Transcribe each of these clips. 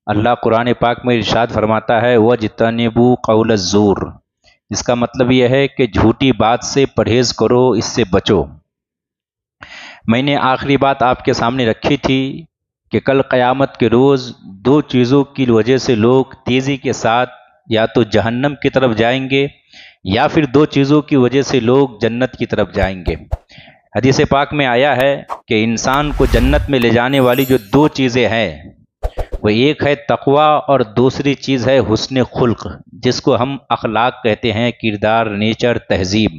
اللہ قرآن پاک میں ارشاد فرماتا ہے وَاجْتَنِبُوا قَوْلَ الزُّورِ، اس کا مطلب یہ ہے کہ جھوٹی بات سے پرہیز کرو، اس سے بچو۔ میں نے آخری بات آپ کے سامنے رکھی تھی کہ کل قیامت کے روز دو چیزوں کی وجہ سے لوگ تیزی کے ساتھ یا تو جہنم کی طرف جائیں گے یا پھر دو چیزوں کی وجہ سے لوگ جنت کی طرف جائیں گے۔ حدیث پاک میں آیا ہے کہ انسان کو جنت میں لے جانے والی جو دو چیزیں ہیں وہ ایک ہے تقوی اور دوسری چیز ہے حسن خلق، جس کو ہم اخلاق کہتے ہیں، کردار، نیچر، تہذیب۔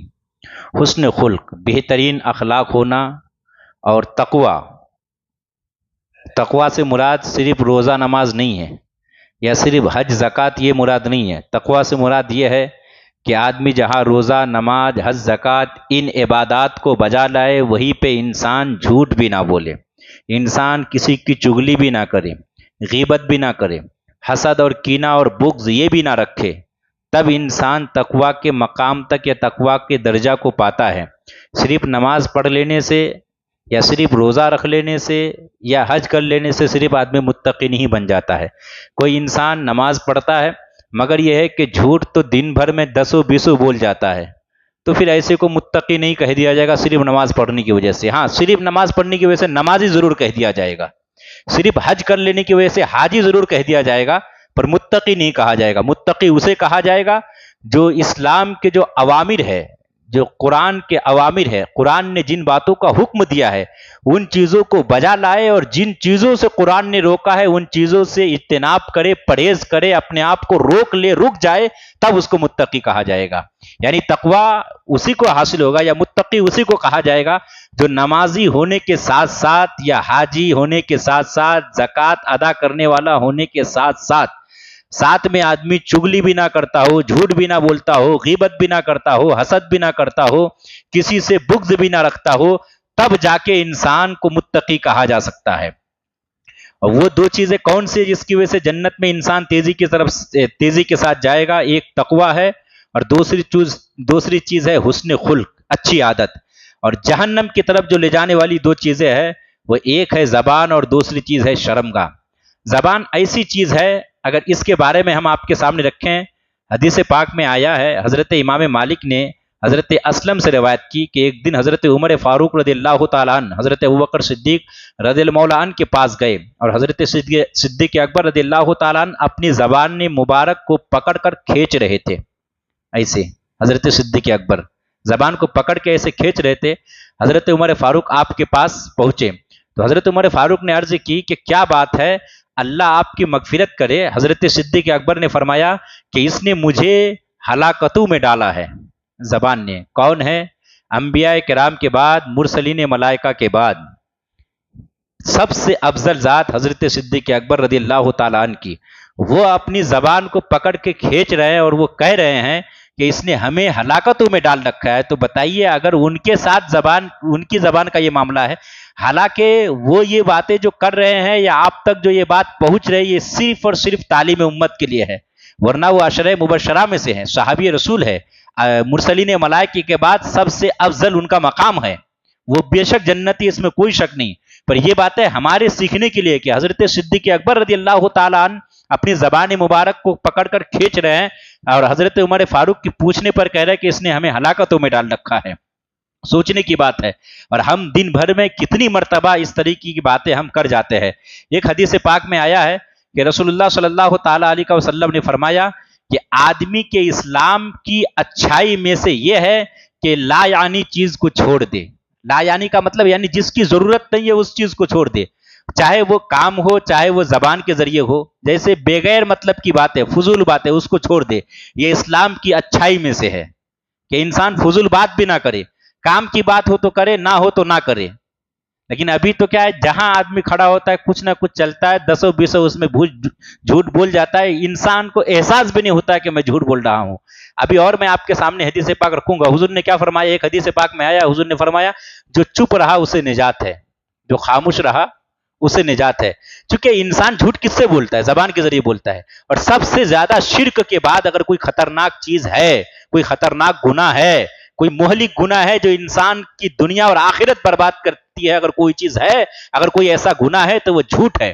حسن خلق بہترین اخلاق ہونا، اور تقوی سے مراد صرف روزہ نماز نہیں ہے یا صرف حج زکوٰۃ، یہ مراد نہیں ہے۔ تقوی سے مراد یہ ہے کہ آدمی جہاں روزہ نماز حج زکوٰۃ ان عبادات کو بجا لائے وہیں پہ انسان جھوٹ بھی نہ بولے، انسان کسی کی چغلی بھی نہ کرے، غیبت بھی نہ کرے، حسد اور کینہ اور بغض یہ بھی نہ رکھے، تب انسان تقوی کے مقام تک یا تقوی کے درجہ کو پاتا ہے۔ صرف نماز پڑھ لینے سے یا صرف روزہ رکھ لینے سے یا حج کر لینے سے صرف آدمی متقی نہیں بن جاتا ہے۔ کوئی انسان نماز پڑھتا ہے مگر یہ ہے کہ جھوٹ تو دن بھر میں 10 بول جاتا ہے، تو پھر ایسے کو متقی نہیں کہہ دیا جائے گا صرف نماز پڑھنے کی وجہ سے۔ ہاں، صرف نماز پڑھنے کی وجہ سے نمازی ضرور کہہ دیا جائے گا، صرف حج کر لینے کی وجہ سے حاجی ضرور کہہ دیا جائے گا، پر متقی نہیں کہا جائے گا۔ متقی اسے کہا جائے گا جو اسلام کے جو اوامر ہے، جو قرآن کے اوامر ہے، قرآن نے جن باتوں کا حکم دیا ہے ان چیزوں کو بجا لائے، اور جن چیزوں سے قرآن نے روکا ہے ان چیزوں سے اجتناب کرے، پرہیز کرے، اپنے آپ کو روک لے، رک جائے، تب اس کو متقی کہا جائے گا۔ یعنی تقوی اسی کو حاصل ہوگا یا متقی اسی کو کہا جائے گا جو نمازی ہونے کے ساتھ ساتھ یا حاجی ہونے کے ساتھ ساتھ، زکوٰۃ ادا کرنے والا ہونے کے ساتھ میں آدمی چغلی بھی نہ کرتا ہو، جھوٹ بھی نہ بولتا ہو، غیبت بھی نہ کرتا ہو، حسد بھی نہ کرتا ہو، کسی سے بغض بھی نہ رکھتا ہو، تب جا کے انسان کو متقی کہا جا سکتا ہے۔ اور وہ دو چیزیں کون سی جس کی وجہ سے جنت میں انسان تیزی کے ساتھ جائے گا؟ ایک تقوی ہے اور دوسری چیز ہے حسن خلق، اچھی عادت۔ اور جہنم کی طرف جو لے جانے والی دو چیزیں ہیں وہ ایک ہے زبان اور دوسری چیز ہے شرمگاہ۔ زبان ایسی چیز ہے، اگر اس کے بارے میں ہم آپ کے سامنے رکھیں، حدیث پاک میں آیا ہے، حضرت امام مالک نے حضرت اسلم سے روایت کی کہ ایک دن حضرت عمر فاروق رضی اللہ تعالیٰ عنہ حضرت ابوبکر صدیق رضی اللہ عنہ کے پاس گئے، اور حضرت صدیق اکبر رضی اللہ تعالیٰ عنہ اپنی زبان مبارک کو پکڑ کر کھینچ رہے تھے۔ ایسے حضرت صدیق اکبر زبان کو پکڑ کے ایسے کھینچ رہے تھے۔ حضرت عمر فاروق آپ کے پاس پہنچے تو حضرت عمر فاروق نے عرض کی کہ کیا بات ہے، اللہ آپ کی مغفرت کرے۔ حضرت صدیق اکبر نے فرمایا کہ اس نے مجھے ہلاکتوں میں ڈالا ہے، زبان نے۔ کون ہے؟ انبیاء کرام کے بعد، مرسلین ملائکہ کے بعد سب سے افضل ذات حضرت صدیق اکبر رضی اللہ تعالیٰ عنہ کی، وہ اپنی زبان کو پکڑ کے کھینچ رہے ہیں اور وہ کہہ رہے ہیں کہ اس نے ہمیں ہلاکتوں میں ڈال رکھا ہے۔ تو بتائیے اگر ان کے ساتھ ان کی زبان کا یہ معاملہ ہے، حالانکہ وہ یہ باتیں جو کر رہے ہیں یا آپ تک جو یہ بات پہنچ رہی ہے یہ صرف اور صرف تعلیم امت کے لیے ہے، ورنہ وہ عشرہ مبشرہ میں سے ہیں، صحابی رسول ہے، مرسلین ملائکہ کے بعد سب سے افضل ان کا مقام ہے، وہ بے شک جنتی، اس میں کوئی شک نہیں۔ پر یہ باتیں ہمارے سیکھنے کے لیے کہ حضرت صدیق اکبر رضی اللہ تعالیٰ عنہ اپنی زبان مبارک کو پکڑ کر کھینچ رہے ہیں اور حضرت عمر فاروق کی پوچھنے پر کہہ رہے ہیں کہ اس نے ہمیں ہلاکتوں میں ڈال رکھا ہے۔ سوچنے کی بات ہے، اور ہم دن بھر میں کتنی مرتبہ اس طریقے کی باتیں ہم کر جاتے ہیں۔ ایک حدیث پاک میں آیا ہے کہ رسول اللہ صلی اللہ تعالیٰ علیہ وسلم نے فرمایا کہ آدمی کے اسلام کی اچھائی میں سے یہ ہے کہ لا یعنی چیز کو چھوڑ دے۔ لا یعنی کا مطلب یعنی جس کی ضرورت نہیں ہے اس چیز کو چھوڑ دے، چاہے وہ کام ہو چاہے وہ زبان کے ذریعے ہو، جیسے بغیر مطلب کی باتیں، فضول باتیں، اس کو چھوڑ دے۔ یہ اسلام کی اچھائی میں سے ہے کہ انسان فضول بات بھی نہ کرے، کام کی بات ہو تو کرے، نہ ہو تو نہ کرے۔ لیکن ابھی تو کیا ہے، جہاں آدمی کھڑا ہوتا ہے کچھ نہ کچھ چلتا ہے، 10 اس میں جھوٹ بول جاتا ہے، انسان کو احساس بھی نہیں ہوتا ہے کہ میں جھوٹ بول رہا ہوں۔ ابھی اور میں آپ کے سامنے حدیث پاک رکھوں گا، حضور نے کیا فرمایا؟ ایک حدیث پاک میں آیا، حضور نے فرمایا جو چپ رہا اسے نجات ہے، جو خاموش رہا اسے نجات ہے۔ چونکہ انسان جھوٹ کس سے بولتا ہے؟ زبان کے ذریعے بولتا ہے، اور سب سے زیادہ شرک کے بعد اگر کوئی خطرناک چیز ہے، کوئی خطرناک گناہ ہے، کوئی مہلک گناہ ہے جو انسان کی دنیا اور آخرت برباد کرتی ہے، اگر کوئی چیز ہے، اگر کوئی ایسا گناہ ہے تو وہ جھوٹ ہے۔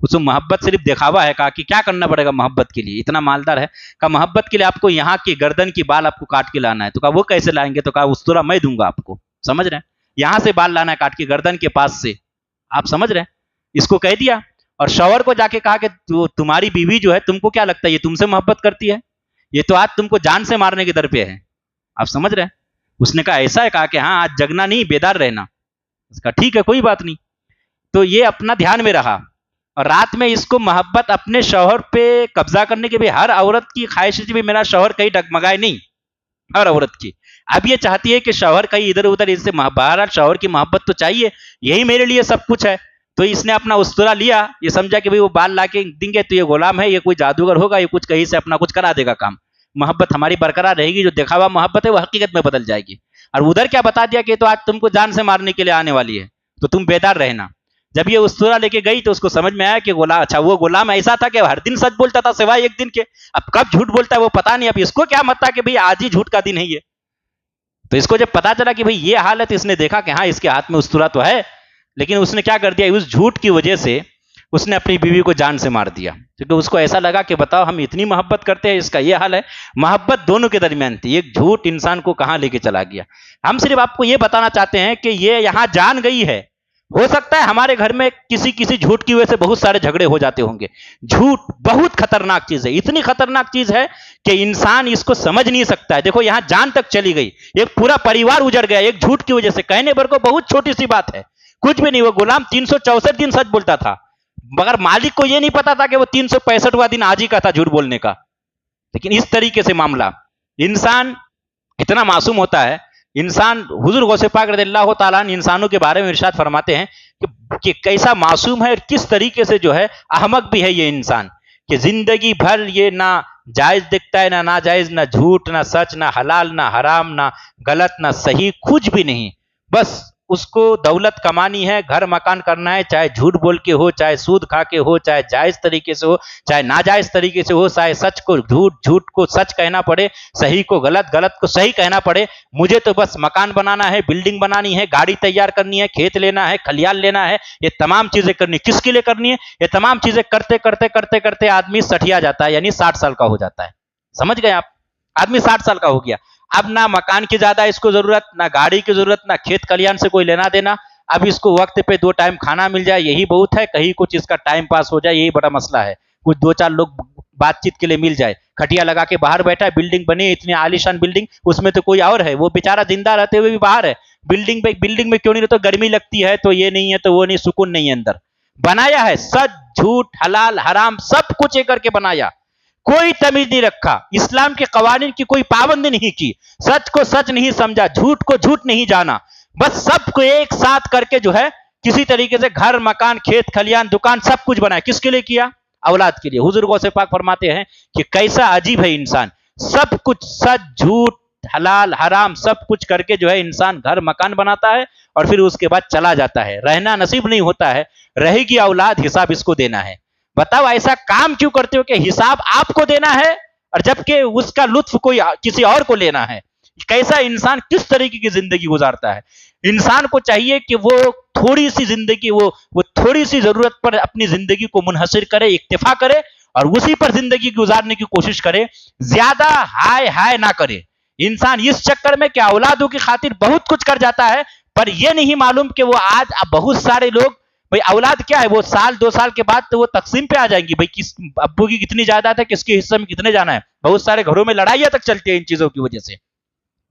اس کو محبت صرف دکھاوا ہے. کہا کہ کیا کرنا پڑے گا محبت کے لیے, اتنا مالدار ہے, کہا محبت کے لیے آپ کو یہاں کی گردن کی بال آپ کو کاٹ کے لانا ہے. تو کہا وہ کیسے لائیں گے؟ تو کہا استورا میں دوں گا آپ کو. سمجھ رہے ہیں, یہاں سے بال لانا ہے کاٹ کے گردن کے پاس سے. آپ سمجھ رہے ہیں, اس کو کہہ دیا. اور شوہر کو جا کے کہا کہ تمہاری بیوی جو ہے تم کو کیا لگتا ہے یہ تم سے محبت کرتی ہے؟ یہ تو آج تم کو جان سے مارنے کے در پہ ہے. آپ سمجھ رہے ہیں. اس نے کہا ایسا ہے؟ کہا کہ ہاں آج جگنا نہیں بیدار رہنا. اس کا ٹھیک ہے کوئی بات نہیں. تو یہ اپنا دھیان میں رہا, اور رات میں اس کو محبت اپنے شوہر پہ قبضہ کرنے کے بھی, ہر عورت کی خواہش تھی میرا شوہر کہیں ڈگمگائے نہیں, ہر عورت کی. اب یہ چاہتی ہے کہ شوہر کہیں ادھر ادھر, اس سے بہرحال شوہر کی محبت تو چاہیے, یہی میرے لیے سب کچھ ہے. تو اس نے اپنا استورا لیا, یہ سمجھا کہ وہ بال لا کے دیں گے تو یہ غلام ہے, یہ کوئی جادوگر ہوگا, یہ کچھ کہیں سے اپنا کچھ کرا دے گا کام. محبت ہماری برقرار رہے گی, جو دکھاوا محبت ہے وہ حقیقت میں بدل جائے گی. اور ادھر کیا بتا دیا کہ تو آج تم کو جان سے مارنے کے لیے آنے والی ہے, تو تم بیدار رہنا. جب یہ استورا لے کے گئی تو اس کو سمجھ میں آیا کہ اچھا وہ غلام ایسا تھا کہ ہر دن سچ بولتا تھا سوائے ایک دن کے, اب کب جھوٹ بولتا ہے وہ پتا نہیں. اب اس کو کیا مت تھا کہ بھئی آج ہی جھوٹ کا دن ہے یہ. تو اس کو جب پتا چلا کہ بھئی یہ حالت, اس نے دیکھا کہ ہاں اس کے ہاتھ میں استورا تو ہے, لیکن اس نے کیا کر دیا, اس جھوٹ کی وجہ سے اس نے اپنی بیوی کو جان سے مار دیا. کیونکہ اس کو ایسا لگا کہ بتاؤ ہم اتنی محبت کرتے ہیں, اس کا یہ حال ہے. محبت دونوں کے درمیان تھی, ایک جھوٹ انسان کو کہاں لے کے چلا گیا. ہم صرف آپ کو یہ بتانا چاہتے ہیں کہ یہ یہاں جان گئی ہے. ہو سکتا ہے ہمارے گھر میں کسی جھوٹ کی وجہ سے بہت سارے جھگڑے ہو جاتے ہوں گے. جھوٹ بہت خطرناک چیز ہے, اتنی خطرناک چیز ہے کہ انسان اس کو سمجھ نہیں سکتا ہے. دیکھو یہاں جان تک چلی گئی, ایک پورا پریوار اجڑ گیا ایک جھوٹ کی وجہ سے. کہنے بھر کو بہت چھوٹی سی بات ہے, کچھ بھی نہیں. وہ غلام 364 دن سچ بولتا تھا, مگر مالک کو یہ نہیں پتا تھا کہ وہ 365واں دن آج ہی کا تھا جھوٹ بولنے کا. لیکن اس طریقے سے معاملہ, انسان اتنا معصوم ہوتا ہے. انسان, حضور غوث پاک رضی اللہ تعالیٰ عنہ انسانوں کے بارے میں ارشاد فرماتے ہیں کہ کیسا معصوم ہے اور کس طریقے سے جو ہے احمق بھی ہے یہ انسان, کہ زندگی بھر یہ نہ جائز دکھتا ہے, نہ ناجائز, نہ جھوٹ, نہ سچ, نہ حلال, نہ حرام, نہ غلط, نہ صحیح, کچھ بھی نہیں. بس اس کو دولت کمانی ہے, گھر مکان کرنا ہے, چاہے جھوٹ بول کے ہو, چاہے سود کھا کے ہو, چاہے جائز طریقے سے ہو, چاہے ناجائز طریقے سے ہو, چاہے سچ کو جھوٹ, جھوٹ کو سچ کہنا پڑے, صحیح کو غلط, غلط کو صحیح کہنا پڑے. مجھے تو بس مکان بنانا ہے, بلڈنگ بنانی ہے, گاڑی تیار کرنی ہے, کھیت لینا ہے, کھلیان لینا ہے, یہ تمام چیزیں کرنی. کس کے لیے کرنی ہے؟ یہ تمام چیزیں کرتے کرتے کرتے کرتے آدمی سٹھیا جاتا ہے, یعنی 60 سال کا ہو جاتا ہے. سمجھ گئے آپ, آدمی 60 سال کا ہو گیا. اب نہ مکان کی زیادہ اس کو ضرورت, نہ گاڑی کی ضرورت, نہ کھیت کھلیان سے کوئی لینا دینا. اب اس کو وقت پہ 2 ٹائم کھانا مل جائے یہی بہت ہے, کہیں کچھ اس کا ٹائم پاس ہو جائے یہی بڑا مسئلہ ہے. کچھ 2-4 لوگ بات چیت کے لیے مل جائے, کھٹیا لگا کے باہر بیٹھا ہے, بلڈنگ بنی اتنی عالیشان بلڈنگ, اس میں تو کوئی اور ہے, وہ بیچارہ زندہ رہتے ہوئے بھی باہر ہے. بلڈنگ میں کیوں نہیں رہتا, گرمی لگتی ہے تو یہ نہیں ہے تو وہ نہیں, سکون نہیں ہے اندر. بنایا ہے سچ جھوٹ حلال حرام سب کچھ کر کے بنایا, کوئی تمیز نہیں رکھا, اسلام کے قوانین کی کوئی پابندی نہیں کی, سچ کو سچ نہیں سمجھا, جھوٹ کو جھوٹ نہیں جانا, بس سب کو ایک ساتھ کر کے جو ہے کسی طریقے سے گھر مکان کھیت کھلیان دکان سب کچھ بنایا. کس کے لیے کیا؟ اولاد کے لیے. حضور غوث پاک فرماتے ہیں کہ کیسا عجیب ہے انسان, سب کچھ سچ جھوٹ حلال حرام سب کچھ کر کے جو ہے انسان گھر مکان بناتا ہے اور پھر اس کے بعد چلا جاتا ہے, رہنا نصیب نہیں ہوتا ہے. رہے گی اولاد, حساب اس کو دینا ہے. بتاؤ ایسا کام کیوں کرتے ہو کہ حساب آپ کو دینا ہے اور جبکہ اس کا لطف کوئی کسی اور کو لینا ہے. کیسا انسان کس طریقے کی زندگی گزارتا ہے. انسان کو چاہیے کہ وہ تھوڑی سی زندگی, وہ تھوڑی سی ضرورت پر اپنی زندگی کو منحصر کرے, اکتفا کرے اور اسی پر زندگی گزارنے کی کوشش کرے, زیادہ ہائے ہائے نہ کرے. انسان اس چکر میں کہ اولادوں کی خاطر بہت کچھ کر جاتا ہے, پر یہ نہیں معلوم کہ وہ آج بہت سارے لوگ, بھئی اولاد کیا ہے, وہ 1-2 سال کے بعد تو وہ تقسیم پہ آ جائیں گی. بھئی کس ابو کی کتنی جائیداد ہے, کس کے حصے میں کتنے جانا ہے. بہت سارے گھروں میں لڑائیاں تک چلتی ہیں ان چیزوں کی وجہ سے.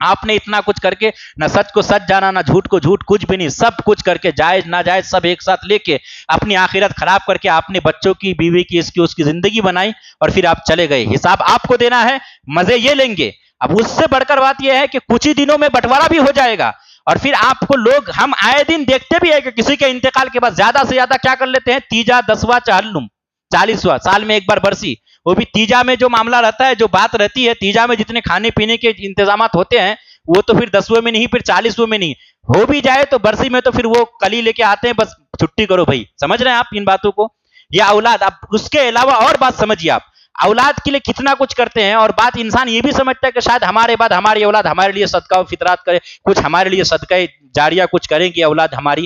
آپ نے اتنا کچھ کر کے نہ سچ کو سچ جانا, نہ جھوٹ کو جھوٹ, کچھ بھی نہیں, سب کچھ کر کے جائز ناجائز سب ایک ساتھ لے کے اپنی آخرت خراب کر کے آپ نے بچوں کی, بیوی کی, اس کی زندگی بنائی اور پھر آپ چلے گئے. حساب آپ کو دینا ہے, مزے یہ لیں گے. اب اس سے بڑھ کر بات یہ ہے کہ کچھ ہی دنوں میں بٹوارا بھی ہو جائے گا اور پھر آپ کو لوگ, ہم آئے دن دیکھتے بھی ہے کہ کسی کے انتقال کے بعد زیادہ سے زیادہ کیا کر لیتے ہیں, 30واں 10واں چہلم 40واں سال میں ایک بار برسی. وہ بھی 30 میں جو معاملہ رہتا ہے, جو بات رہتی ہے 30 میں جتنے کھانے پینے کے انتظامات ہوتے ہیں وہ تو پھر 10ویں میں نہیں, پھر 40ویں میں نہیں, ہو بھی جائے تو برسی میں تو پھر وہ کلی لے کے آتے ہیں, بس چھٹی کرو بھائی. سمجھ رہے ہیں آپ ان باتوں کو. یہ اولاد, اب اس کے علاوہ اور بات سمجھیے آپ, اولاد کے لیے کتنا کچھ کرتے ہیں. اور بات انسان یہ بھی سمجھتا ہے کہ شاید ہمارے بعد ہماری اولاد ہمارے لیے صدقہ و فطرات کرے, کچھ ہمارے لیے صدقہ جاریہ کچھ کریں گی اولاد ہماری.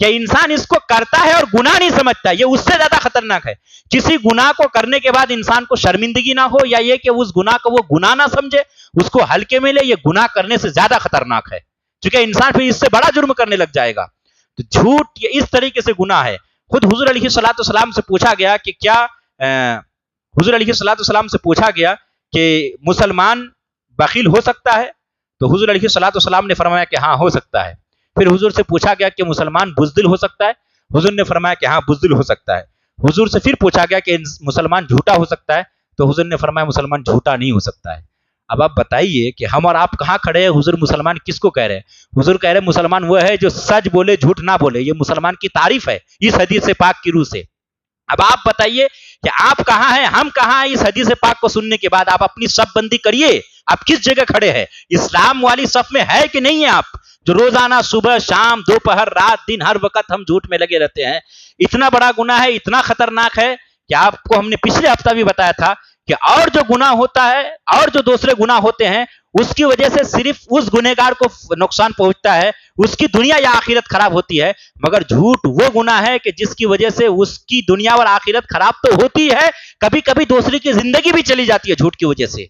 کہ انسان اس کو کرتا ہے اور گناہ نہیں سمجھتا، یہ اس سے زیادہ خطرناک ہے۔ کسی گناہ کو کرنے کے بعد انسان کو شرمندگی نہ ہو، یا یہ کہ اس گناہ کو وہ گناہ نہ سمجھے، اس کو ہلکے میں لے، یہ گناہ کرنے سے زیادہ خطرناک ہے، کیونکہ انسان پھر اس سے بڑا جرم کرنے لگ جائے گا۔ تو جھوٹ یہ اس طریقے سے گناہ ہے۔ خود حضور علیہ الصلوۃ والسلام سے پوچھا گیا کہ کیا حضور علیہ الصلوۃ والسلام سے پوچھا گیا کہ مسلمان بخیل ہو سکتا ہے؟ تو حضور علیہ الصلوۃ والسلام نے فرمایا کہ ہاں ہو سکتا ہے۔ پھر حضور سے پوچھا گیا کہ مسلمان بزدل ہو سکتا ہے؟ حضور نے فرمایا کہ ہاں بزدل ہو سکتا ہے۔ حضور سے پھر پوچھا گیا کہ مسلمان جھوٹا ہو سکتا ہے؟ تو حضور نے فرمایا مسلمان جھوٹا نہیں ہو سکتا ہے۔ اب آپ بتائیے کہ ہم اور آپ کہاں کھڑے ہیں؟ حضور مسلمان کس کو کہہ رہے ہیں؟ حضور کہہ رہے ہیں مسلمان وہ ہے جو سچ بولے جھوٹ نہ بولے، یہ مسلمان کی تعریف ہے اس حدیث پاک کی روح سے۔ اب آپ بتائیے کہ آپ کہاں ہیں، ہم کہاں ہیں؟ اس حدیث پاک کو سننے کے بعد آپ اپنی صف بندی کریے، آپ کس جگہ کھڑے ہیں؟ اسلام والی صف میں ہے کہ نہیں ہے آپ؟ جو روزانہ صبح شام دوپہر رات دن ہر وقت ہم جھوٹ میں لگے رہتے ہیں۔ اتنا بڑا گناہ ہے، اتنا خطرناک ہے کہ آپ کو ہم نے پچھلے ہفتہ بھی بتایا تھا کہ اور جو گناہ ہوتا ہے اور جو دوسرے گناہ ہوتے ہیں اس کی وجہ سے صرف اس گنہگار کو نقصان پہنچتا ہے، اس کی دنیا یا آخرت خراب ہوتی ہے، مگر جھوٹ وہ گناہ ہے کہ جس کی وجہ سے اس کی دنیا اور آخرت خراب تو ہوتی ہے، کبھی کبھی دوسری کی زندگی بھی چلی جاتی ہے جھوٹ کی وجہ سے۔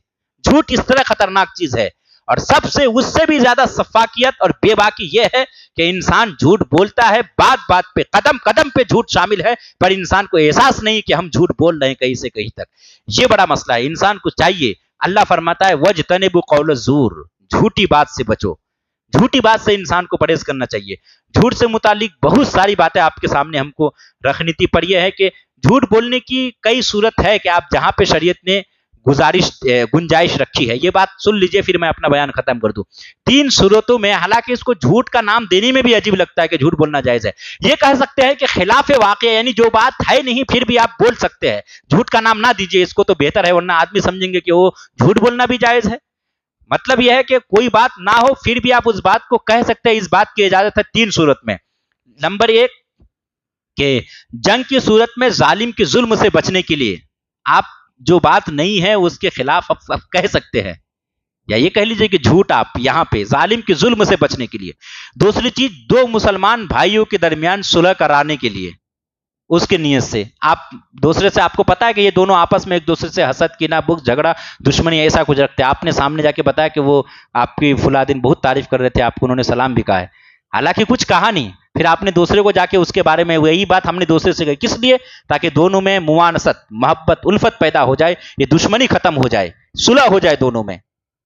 جھوٹ اس طرح خطرناک چیز ہے، اور سب سے اس سے بھی زیادہ سفاکیت اور بے باکی یہ ہے کہ انسان جھوٹ بولتا ہے، بات بات پہ قدم قدم پہ جھوٹ شامل ہے، پر انسان کو احساس نہیں کہ ہم جھوٹ بول رہے ہیں کہیں سے کہیں تک۔ یہ بڑا مسئلہ ہے، انسان کو چاہیے، اللہ فرماتا ہے وَاجْتَنِبُوا قَوْلَ الزُّورِ، جھوٹی بات سے بچو، جھوٹی بات سے انسان کو پرہیز کرنا چاہیے۔ جھوٹ سے متعلق بہت ساری باتیں آپ کے سامنے ہم کو رکھنی تھی، پر یہ ہے کہ جھوٹ بولنے کی کئی صورت ہے کہ آپ جہاں پہ شریعت نے گنجائش رکھی ہے، یہ بات سن لیجئے پھر میں اپنا بیان ختم کر دوں۔ 3 صورتوں میں، حالانکہ اس کو جھوٹ کا نام دینے میں بھی عجیب لگتا ہے کہ جھوٹ بولنا جائز ہے، یہ کہہ سکتے ہیں کہ خلاف واقع، یعنی جو بات ہے نہیں پھر بھی آپ بول سکتے ہیں، جھوٹ کا نام نہ دیجئے اس کو تو بہتر ہے، ورنہ آدمی سمجھیں گے کہ وہ جھوٹ بولنا بھی جائز ہے۔ مطلب یہ ہے کہ کوئی بات نہ ہو پھر بھی آپ اس بات کو کہہ سکتے ہیں، اس بات کی اجازت ہے 3 صورت میں۔ نمبر 1 کہ جنگ کی صورت میں ظالم کے ظلم سے بچنے کے لیے آپ جو بات نہیں ہے اس کے خلاف آپ کہہ سکتے ہیں، یا یہ کہہ لیجئے کہ جھوٹ آپ یہاں پہ ظالم کے ظلم سے بچنے کے لیے۔ دوسری چیز، 2 مسلمان بھائیوں کے درمیان صلح کرانے کے لیے، اس کی نیت سے آپ دوسرے سے، آپ کو پتا ہے کہ یہ دونوں آپس میں ایک دوسرے سے حسد کینہ بغض جھگڑا دشمنی ایسا کچھ رکھتے ہیں، آپ نے سامنے جا کے بتایا کہ وہ آپ کی فلاں دن بہت تعریف کر رہے تھے، آپ کو انہوں نے سلام بھی کہا ہے، حالانکہ کچھ کہا نہیں، پھر آپ نے دوسرے کو جا کے اس کے بارے میں وہی بات ہم نے دوسرے سے کہی، کس لیے؟ تاکہ دونوں میں موانست محبت الفت پیدا ہو جائے، یہ دشمنی ختم ہو جائے، صلح ہو جائے دونوں میں،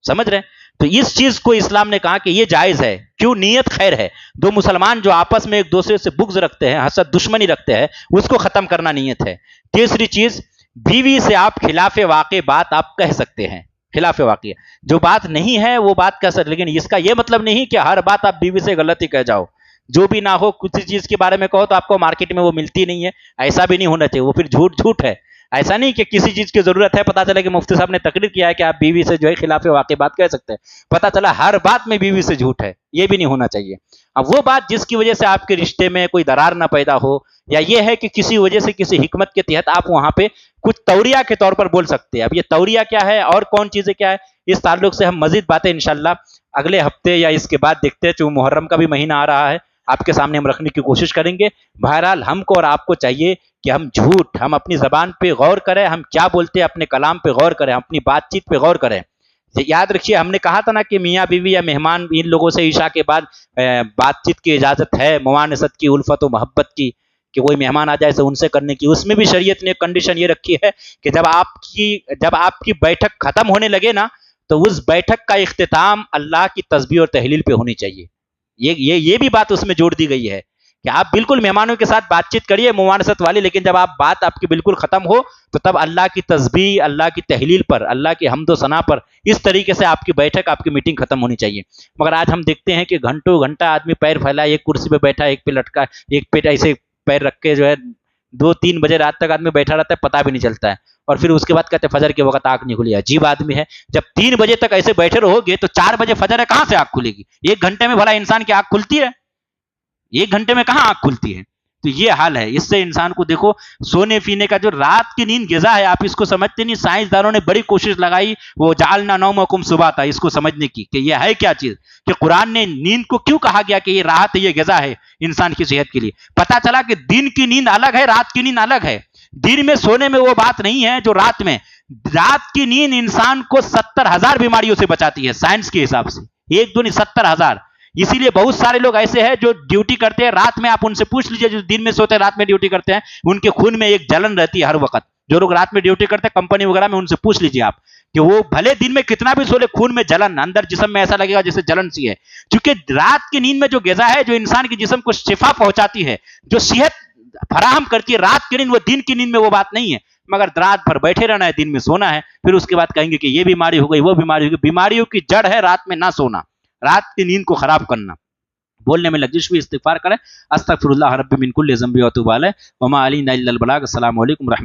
سمجھ رہے ہیں؟ تو اس چیز کو اسلام نے کہا کہ یہ جائز ہے، کیوں؟ نیت خیر ہے، 2 مسلمان جو آپس میں ایک دوسرے سے بغض رکھتے ہیں، حسد دشمنی رکھتے ہیں، اس کو ختم کرنا نیت ہے۔ تیسری چیز، بیوی سے آپ خلاف واقع بات آپ کہہ سکتے ہیں، خلاف واقع جو بات نہیں ہے وہ بات کہہ سکتے، لیکن اس کا یہ مطلب نہیں کہ ہر بات آپ بیوی سے غلط ہی کہہ جاؤ، جو بھی نہ ہو کسی چیز کے بارے میں کہو تو آپ کو مارکیٹ میں وہ ملتی نہیں ہے، ایسا بھی نہیں ہونا چاہیے، وہ پھر جھوٹ ہے۔ ایسا نہیں کہ کسی چیز کی ضرورت ہے، پتا چلا کہ مفتی صاحب نے تقریر کیا ہے کہ آپ بیوی سے جو ہے خلاف واقع بات کہہ سکتے ہیں، پتا چلا ہر بات میں بیوی سے جھوٹ ہے، یہ بھی نہیں ہونا چاہیے۔ اب وہ بات جس کی وجہ سے آپ کے رشتے میں کوئی درار نہ پیدا ہو، یا یہ ہے کہ کسی وجہ سے کسی حکمت کے تحت آپ وہاں پہ کچھ توریہ کے طور پر بول سکتے ہیں۔ اب یہ توریہ کیا ہے اور کون چیزیں کیا ہے، اس تعلق سے ہم مزید باتیں انشاءاللہ اگلے ہفتے یا اس کے بعد دیکھتے ہیں، چونکہ محرم کا بھی مہینہ آ رہا ہے، آپ کے سامنے ہم رکھنے کی کوشش کریں گے۔ بہرحال ہم کو اور آپ کو چاہیے کہ ہم اپنی زبان پہ غور کریں، ہم کیا بولتے ہیں اپنے کلام پہ غور کریں، اپنی بات چیت پہ غور کریں۔ یاد رکھیے ہم نے کہا تھا نا کہ میاں بیوی یا مہمان ان لوگوں سے عشاء کے بعد بات چیت کی اجازت ہے، موانست کی، الفت و محبت کی، کہ کوئی مہمان آ جائے تو ان سے کرنے کی، اس میں بھی شریعت نے کنڈیشن یہ رکھی ہے کہ جب آپ کی بیٹھک ختم ہونے لگے نا تو اس بیٹھک کا اختتام اللہ کی تسبیح اور تحلیل پہ ہونی چاہیے۔ یہ بھی بات اس میں جوڑ دی گئی ہے کہ آپ بالکل مہمانوں کے ساتھ بات چیت کریے موانست والی، لیکن جب بات آپ کی بالکل ختم ہو تو تب اللہ کی تسبیح، اللہ کی تحلیل پر، اللہ کی حمد و ثنا پر، اس طریقے سے آپ کی بیٹھک، آپ کی میٹنگ ختم ہونی چاہیے۔ مگر آج ہم دیکھتے ہیں کہ گھنٹوں گھنٹہ آدمی پیر پھیلائے، ایک کرسی پہ بیٹھا، ایک پہ لٹکا، ایک پہ ایسے پیر رکھ کے جو ہے 2-3 بجے رات تک آدمی بیٹھا رہتا ہے، پتہ بھی نہیں چلتا ہے، اور پھر اس کے بعد کہتے ہیں فجر کے وقت آنکھ نہیں کھلی۔ عجیب آدمی ہے، جب 3 بجے تک ایسے بیٹھے رہو گے تو 4 بجے فجر ہے، کہاں سے آنکھ کھلے گی؟ 1 گھنٹے میں بھلا انسان کی آنکھ کھلتی ہے؟ 1 گھنٹے میں کہاں آنکھ کھلتی ہے؟ تو یہ حال ہے. اس سے انسان کو دیکھو سونے پینے کا جو رات کی نیند غذا ہے آپ اس کو سمجھتے نہیں. سائنسدانوں نے بڑی کوشش لگائی وہ جعلنا نومکم سباتا اس کو سمجھنے کی کہ یہ ہے کیا چیز, کہ قرآن نے نیند کو کیوں کہا گیا کہ یہ راحت ہے, یہ غذا ہے انسان کی صحت کے لیے. پتا چلا کہ دن کی نیند الگ ہے, رات کی نیند الگ ہے. دن میں سونے میں وہ بات نہیں ہے جو رات میں. رات کی نیند انسان کو 70,000 بیماریوں سے بچاتی ہے سائنس کے حساب سے, ایک دو نہیں 70,000. اسی لیے بہت سارے لوگ ایسے ہیں جو ڈیوٹی کرتے ہیں رات میں, آپ ان سے پوچھ لیجئے جو دن میں سوتے ہیں رات میں ڈیوٹی کرتے ہیں, ان کے خون میں ایک جلن رہتی ہے ہر وقت. جو لوگ رات میں ڈیوٹی کرتے ہیں کمپنی وغیرہ میں, ان سے پوچھ لیجئے آپ کہ وہ بھلے دن میں کتنا بھی سو لے خون میں جلن, اندر جسم میں ایسا لگے گا جیسے جلن سی ہے. کیونکہ رات کی نیند میں جو غذا ہے جو انسان کے جسم کو شفا پہنچاتی ہے, جو صحت فراہم کرتی ہے, رات کی نیند وہ دن کی نیند میں وہ بات نہیں ہے. مگر رات بھر بیٹھے رہنا ہے, دن میں سونا ہے, پھر اس کے بعد کہیں گے کہ یہ بیماری ہو گئی وہ بیماری ہو گئی. بیماریوں کی جڑ ہے رات میں نہ سونا, رات کی نیند کو خراب کرنا. بولنے میں لغزش بھی استغفار کریں. استغفر اللہ رب من کل ذنب و اتوب الیہ وما علینا الا البلاغ. السلام علیکم ورحمۃ اللہ.